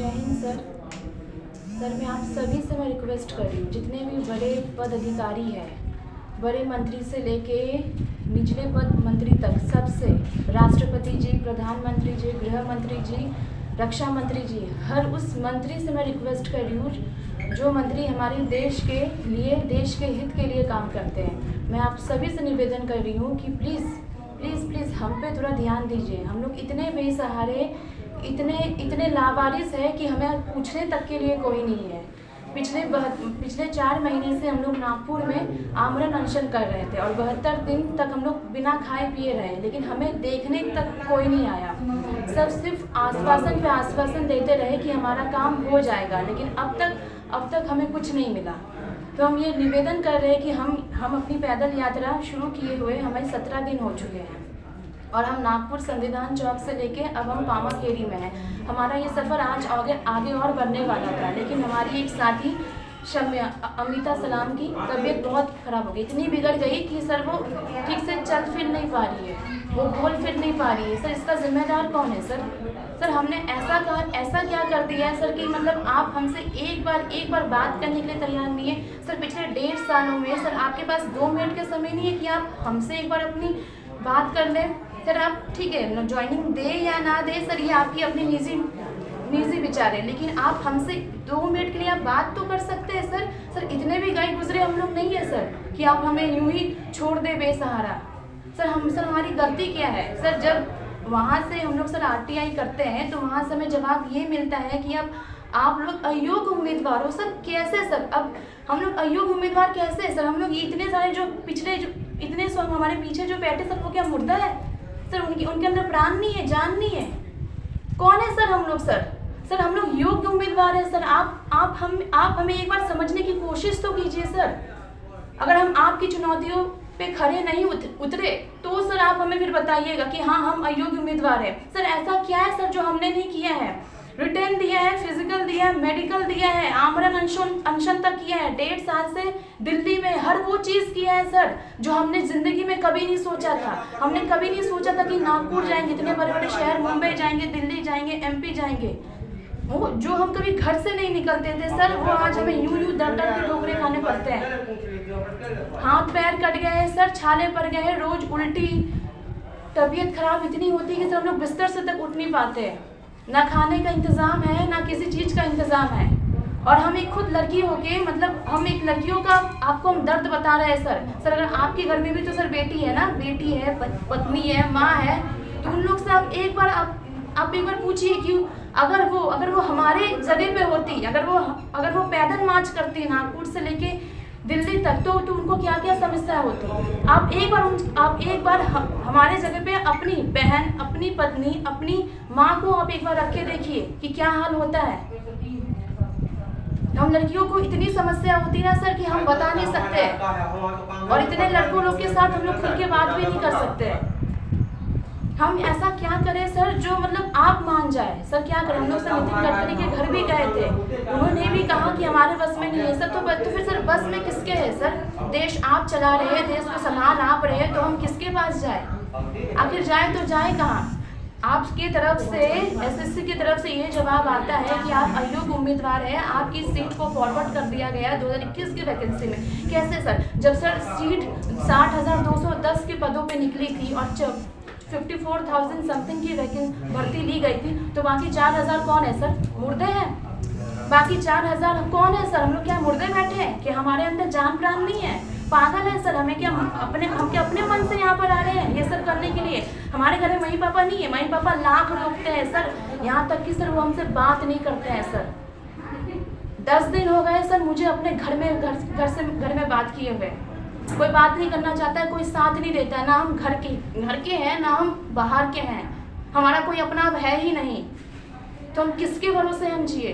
Hind sir. Sir मैं आप सभी से मैं रिक्वेस्ट कर रही हूँ, जितने भी बड़े पद अधिकारी हैं, बड़े मंत्री से लेके निचले पद मंत्री तक, सबसे राष्ट्रपति जी, प्रधानमंत्री जी, गृह मंत्री जी, रक्षा मंत्री जी, हर उस मंत्री से मैं रिक्वेस्ट कर रही हूँ जो मंत्री हमारे देश के लिए, देश के हित के लिए काम करते हैं। मैं आप सभी से निवेदन कर रही हूँ कि प्लीज़ प्लीज़ प्लीज़ हम पे थोड़ा ध्यान दीजिए। हम लोग इतने बेसहारे, इतने लावारिस है कि हमें पूछने तक के लिए कोई नहीं है। पिछले 4 महीने से हम लोग नागपुर में आमरण अनशन कर रहे थे और 72 दिन तक हम लोग बिना खाए पिए रहे, लेकिन हमें देखने तक कोई नहीं आया। सब सिर्फ आश्वासन पे आश्वासन देते रहे कि हमारा काम हो जाएगा, लेकिन अब तक हमें कुछ नहीं मिला। तो हम ये निवेदन कर रहे हैं कि हम अपनी पैदल यात्रा शुरू किए हुए हमें 17 दिन हो चुके हैं और हम नागपुर संविधान चौक से लेके अब हम पामाखेड़ी में हैं। हमारा ये सफ़र आज आगे और बढ़ने वाला था, लेकिन हमारी एक साथी अमिता सलाम की तबीयत बहुत ख़राब हो गई, इतनी बिगड़ गई कि सर वो ठीक से चल फिर नहीं पा रही है, वो बोल फिर नहीं पा रही है। सर इसका जिम्मेदार कौन है सर हमने ऐसा क्या कर दिया है सर कि मतलब आप हमसे एक बार बात करने के लिए तैयार नहीं है। सर पिछले 1.5 सालों में सर आपके पास 2 मिनट का समय नहीं है कि आप हमसे एक बार अपनी बात कर लें। सर आप ठीक है ज्वाइनिंग दे या ना दे सर, ये आपकी अपनी निजी विचार है, लेकिन आप हमसे 2 मिनट के लिए आप बात तो कर सकते हैं सर इतने भी गए गुजरे हम लोग नहीं है सर कि आप हमें यूं ही छोड़ दे बेसहारा। सर हमारी गलती क्या है सर? जब वहाँ से हम लोग सर RTI करते हैं तो वहाँ से हमें जवाब ये मिलता है कि अब आप लोग अयोग्य उम्मीदवार हो। सर कैसे सर? अब हम लोग अयोग्य उम्मीदवार कैसे है सर? हम लोग इतने सारे जो इतने हमारे पीछे जो बैठे सर वो क्या मुर्दा है सर? उनके अंदर प्राण नहीं है, जान नहीं है। कौन है सर हम लोग? सर हम लोग योग्य उम्मीदवार है सर। आप हमें एक बार समझने की कोशिश तो कीजिए सर। अगर हम आपकी चुनौतियों पे खड़े नहीं उतरे तो सर आप हमें फिर बताइएगा कि हाँ हम अयोग्य उम्मीदवार है। सर ऐसा क्या है सर जो हमने नहीं किया है? रिटर्न दिया है, फिजिकल दिया है, मेडिकल दिया है, आमरण अनशन तक किया है, 1.5 साल से दिल्ली में हर वो चीज़ किया है सर जो हमने ज़िंदगी में कभी नहीं सोचा था। हमने कभी नहीं सोचा था कि नागपुर जाएंगे, इतने बड़े बड़े शहर, मुंबई जाएंगे, दिल्ली जाएंगे, MP जाएंगे। वो जो हम कभी घर से नहीं निकलते थे सर, वो आज हमें यूं दर के ठोकरे खाने पड़ते हैं। हाथ पैर कट गए हैं सर, छाले पड़ गए हैं, रोज उल्टी, तबीयत खराब इतनी होती है कि सर हम लोग बिस्तर से तक उठ नहीं पाते हैं। ना खाने का इंतज़ाम है, ना किसी चीज़ का इंतज़ाम है। और हम एक खुद लड़की होके मतलब हम एक लड़कियों का आपको हम दर्द बता रहे हैं सर अगर आपके घर में भी तो सर बेटी है ना, बेटी है, पत्नी है, माँ है, तो उन लोग से आप एक बार पूछिए कि अगर वो हमारे जगह पे होती, अगर वो पैदल मार्च करती नागपुर से लेके दिल्ली तक तो उनको क्या क्या समस्या होती। आप एक बार हमारे जगह पे अपनी बहन, अपनी पत्नी, अपनी माँ को आप एक बार रख के देखिए कि क्या हाल होता है। हम लड़कियों को इतनी समस्या होती ना सर कि हम बता नहीं सकते, और इतने लड़कों लोग के साथ हम लोग खुल के बात भी नहीं कर सकते। हम ऐसा क्या करें सर जो मतलब आप मान जाए सर? क्या करें? हम लोग सर नितिन गडकरी के घर भी गए थे, उन्होंने भी कहा कि हमारे बस में नहीं है सर। तो फिर सर बस में किसके है सर? देश आप चला रहे हैं, देश को संभाल आप रहे हैं, तो हम किसके पास जाए? आखिर जाए तो जाए कहाँ? आपकी तरफ से SSC की तरफ से ये जवाब आता है कि आप अयोग्य उम्मीदवार हैं, आपकी सीट को फॉरवर्ड कर दिया गया 2021 की वैकेंसी में। कैसे सर? जब सर सीट 60,210 के पदों पे निकली थी और 54,000 समथिंग की भर्ती ली गई थी, तो बाकी 4,000 कौन है सर? मुर्दे हैं। बाकी 4,000 कौन है सर? हम लोग क्या मुर्दे बैठे हैं कि हमारे अंदर जान प्राण नहीं है? पागल है सर? हम क्या अपने मन से यहाँ पर आ रहे हैं ये सब करने के लिए? हमारे घर में मम्मी पापा नहीं है, मम्मी पापा लाख रोकते हैं सर, यहाँ तक कि सर वो हमसे बात नहीं करते हैं सर। 10 दिन हो गए सर मुझे अपने घर में बात किए हुए, कोई बात नहीं करना चाहता है, कोई साथ नहीं देता है। ना हम घर के हैं, ना हम बाहर के हैं, हमारा कोई अपना अब है ही नहीं, तो हम किसके भरोसे हम जिए?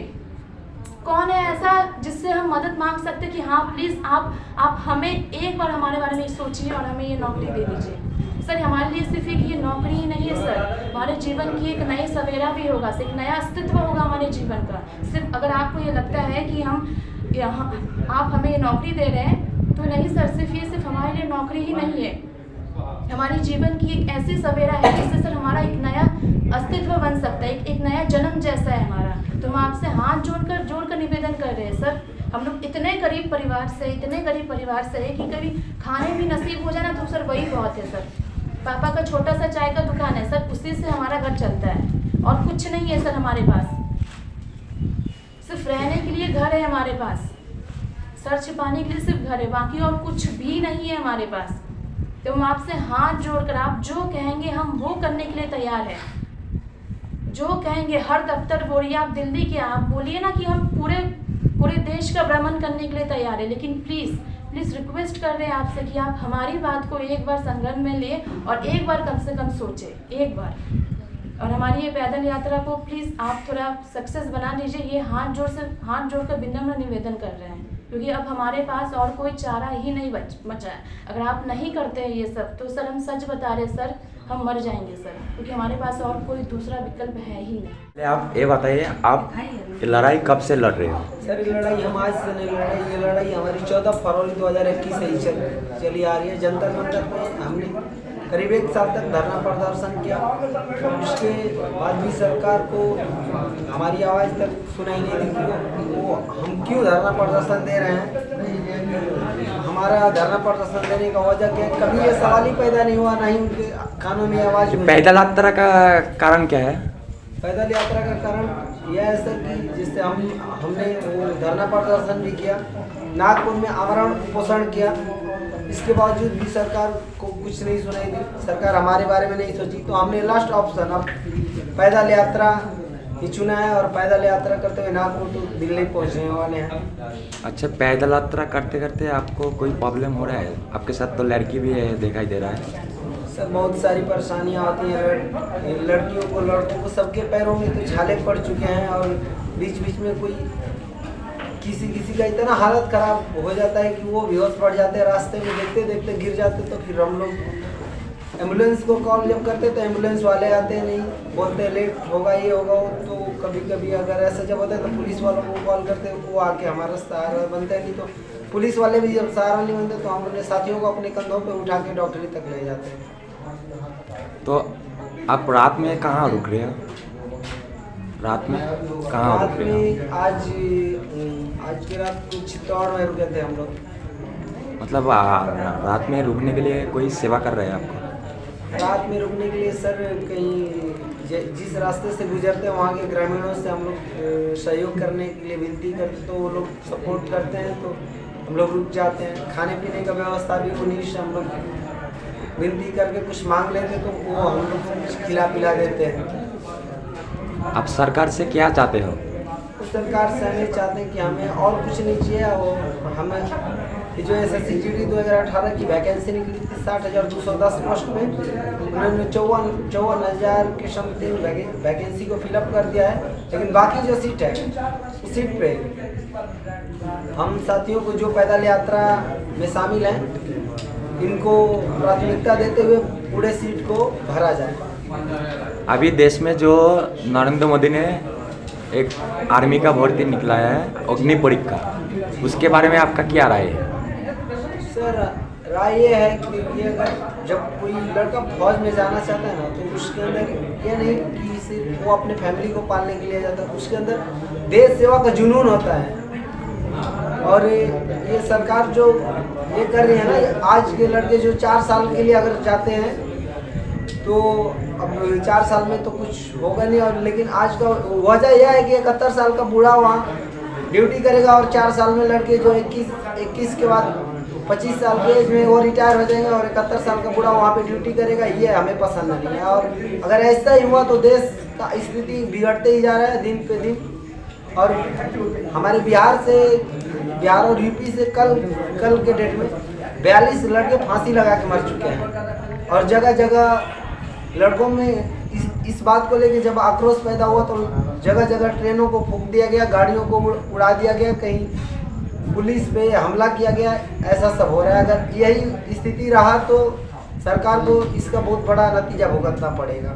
कौन है ऐसा जिससे हम मदद मांग सकते कि हाँ प्लीज़ आप हमें एक बार हमारे बारे में सोचिए और हमें ये नौकरी दे दीजिए। सर हमारे लिए सिर्फ एक ये नौकरी ही नहीं है सर, हमारे जीवन की एक नई सवेरा भी होगा, एक नया अस्तित्व होगा हमारे जीवन का। सिर्फ अगर आपको ये लगता है कि आप हमें ये नौकरी दे रहे हैं तो नहीं सर, सिर्फ हमारे लिए नौकरी ही नहीं है, हमारे जीवन की एक ऐसी सवेरा है जिससे सर हमारा एक नया अस्तित्व बन सकता है, एक नया जन्म जैसा है हमारा। तो हम आपसे हाथ जोड़कर निवेदन कर रहे हैं सर। हम लोग इतने गरीब परिवार से है कि कभी खाने भी नसीब हो जाए ना तो सर वही बहुत है सर। पापा का छोटा सा चाय का दुकान है सर, उसी से हमारा घर चलता है और कुछ नहीं है सर हमारे पास। सिर्फ रहने के लिए घर है हमारे पास, सर छिपाने के लिए सिर्फ घर है, बाकी और कुछ भी नहीं है हमारे पास। तो हम आपसे हाथ जोड़कर, आप जो कहेंगे हम वो करने के लिए तैयार हैं। जो कहेंगे, हर दफ्तर बोलिए, आप दिल्ली के आप बोलिए ना कि हम पूरे देश का भ्रमण करने के लिए तैयार है। लेकिन प्लीज़ रिक्वेस्ट कर रहे हैं आपसे कि आप हमारी बात को एक बार संज्ञान में लें और एक बार कम से कम सोचें, एक बार। और हमारी ये पैदल यात्रा को प्लीज़ आप थोड़ा सक्सेस बना लीजिए। ये हाथ जोड़कर विनम्र निवेदन कर रहे हैं, क्योंकि अब हमारे पास और कोई चारा ही नहीं बचा है। अगर आप नहीं करते हैं ये सब तो सर हम सच बता रहे सर, हम मर जाएंगे सर, क्योंकि हमारे पास और कोई दूसरा विकल्प है ही नहीं। आप ये बताइए, आप ये लड़ाई कब से लड़ रहे हो? सर ये लड़ाई हम आज से नहीं लड़ रहे, ये लड़ाई हमारी 14 फरवरी 2021 से ही चली आ रही है। जंतर मंतर में हमने करीब 1 साल तक धरना प्रदर्शन किया, उसके बाद भी सरकार को हमारी आवाज़ तक सुनाई नहीं दी कि वो हम क्यों धरना प्रदर्शन दे रहे हैं। हमारा धरना प्रदर्शन देने का वजह क्या है, कभी ये सवाल ही पैदा नहीं हुआ, ना ही उनके कानों में आवाज़। पैदल यात्रा का कारण क्या है? पैदल यात्रा का कारण यह है सर कि जिससे हमने वो धरना प्रदर्शन भी किया, नागपुर में आमरण उपोषण किया, इसके बावजूद भी सरकार को कुछ नहीं सुनाई दी, सरकार हमारे बारे में नहीं सोची। तो हमने लास्ट ऑप्शन अब पैदल यात्रा ही चुना है और पैदल यात्रा करते हुए नागपुर तो दिल्ली पहुंचने वाले हैं। अच्छा, पैदल यात्रा करते करते आपको कोई प्रॉब्लम हो रहा है? आपके साथ तो लड़की भी है, दिखाई दे रहा है। सर बहुत सारी परेशानियां होती हैं, लड़कियों को लड़कों को सबके पैरों में तो छाले पड़ चुके हैं और बीच बीच में कोई किसी का इतना हालत ख़राब हो जाता है कि वो बेहोश पड़ जाते हैं, रास्ते में देखते देखते गिर जाते। तो फिर हम लोग एम्बुलेंस को कॉल जब करते तो एम्बुलेंस वाले आते नहीं, बोलते लेट होगा, ये होगा वो। तो कभी कभी अगर ऐसा जब होता है तो पुलिस वालों को कॉल करते, वो आके हमारा सहारा बनते नहीं। तो पुलिस वाले भी जब सहारा नहीं बनते तो हम अपने साथियों को अपने कंधों पर उठा के डॉक्टरी तक ले जाते हैं। तो आप रात में कहाँ रुक रहे हो? रात में कहाँ रुक रहे हो? आज की रात कुछ चित्तौड़ में रुके थे हम लोग। मतलब रात में रुकने के लिए कोई सेवा कर रहे हैं आपको? रात में रुकने के लिए सर कहीं जिस रास्ते से गुजरते हैं वहाँ के ग्रामीणों से हम लोग सहयोग करने के लिए विनती करते, तो वो लोग सपोर्ट करते हैं, तो हम लोग रुक जाते हैं। खाने पीने का व्यवस्था भी उन्हीं से हम लोग विनती करके कुछ मांग लेते तो वो हम लोग को कुछ खिला पिला देते हैं। आप सरकार से क्या चाहते हो? तो सरकार से हमें चाहते हैं कि हमें और कुछ नहीं चाहिए, और हमें ये जो SSCGD 2018 की वैकेंसी निकली थी 60,210 पोस्ट में, उन्होंने 54,000 के समथिंग वैकेंसी को फिलअप कर दिया है। लेकिन बाकी जो सीट है उस सीट पे हम साथियों को जो पैदल यात्रा में शामिल हैं इनको प्राथमिकता देते हुए पूरे सीट को भरा जाए। अभी देश में जो नरेंद्र मोदी ने एक आर्मी का भर्ती निकला है, अग्नि परीक्षा, उसके बारे में आपका क्या राय है? सर राय ये है कि ये अगर जब कोई लड़का फौज में जाना चाहता है ना तो उसके अंदर ये नहीं कि सिर्फ वो अपने फैमिली को पालने के लिए जाता है, उसके अंदर देश सेवा का जुनून होता है। और ये सरकार जो ये कर रही है ना, आज के लड़के जो 4 साल के लिए अगर जाते हैं तो अब 4 साल में तो कुछ होगा नहीं। और लेकिन आज का वजह यह है कि 71 साल का बूढ़ा वहाँ ड्यूटी करेगा और 4 साल में लड़के जो 21 के बाद 25 साल के एज में वो रिटायर हो जाएंगे और 71 साल का बूढ़ा वहाँ पे ड्यूटी करेगा। ये हमें पसंद नहीं है, और अगर ऐसा ही हुआ तो देश का स्थिति बिगड़ते ही जा रहा है दिन पे दिन। और हमारे बिहार और यूपी से कल के डेट में 42 लड़के फांसी लगा के मर चुके हैं। और जगह जगह लड़कों में इस बात को लेकर जब आक्रोश पैदा हुआ तो जगह जगह ट्रेनों को फूंक दिया गया, गाड़ियों को उड़ा दिया गया, कहीं पुलिस पे हमला किया गया। ऐसा सब हो रहा है। अगर यही स्थिति रहा तो सरकार को इसका बहुत बड़ा नतीजा भुगतना पड़ेगा।